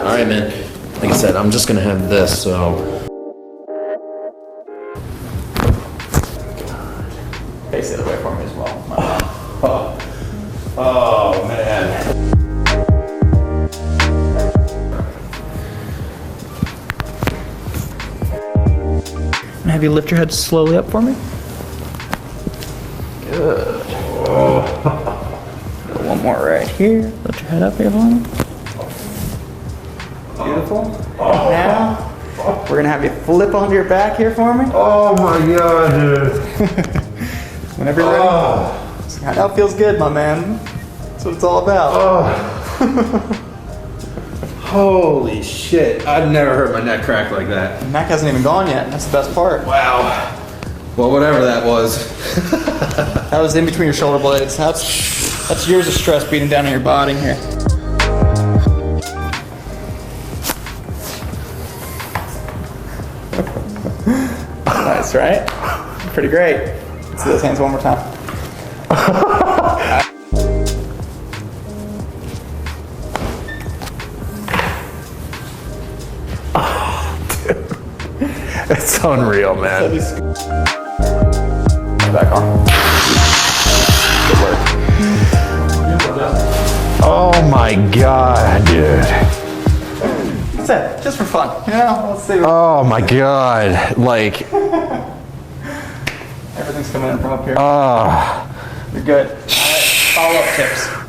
All right, man. Like I said, I'm just gonna have this, so. Face it away for me as well. Oh, man. Have you lift your head slowly up for me? Good. One more right here. Lift your head up here for me. Beautiful. And now, we're gonna have you flip onto your back here for me. Oh my god, dude. Whenever you're ready. See how that feels good, my man. That's what it's all about. Holy shit. I've never heard my neck crack like that. The neck hasn't even gone yet. That's the best part. Wow. Well, whatever that was. That was in between your shoulder blades. That's years of stress beating down on your body here. Nice, right? Pretty great. Let's do those hands one more time. It's unreal, man. Back on. Good work. Oh my god, dude. That's it. Just for fun. You know, let's see. Oh my god. Like, Everything's coming in from up here. oh. You're good. All right. Follow-up tips.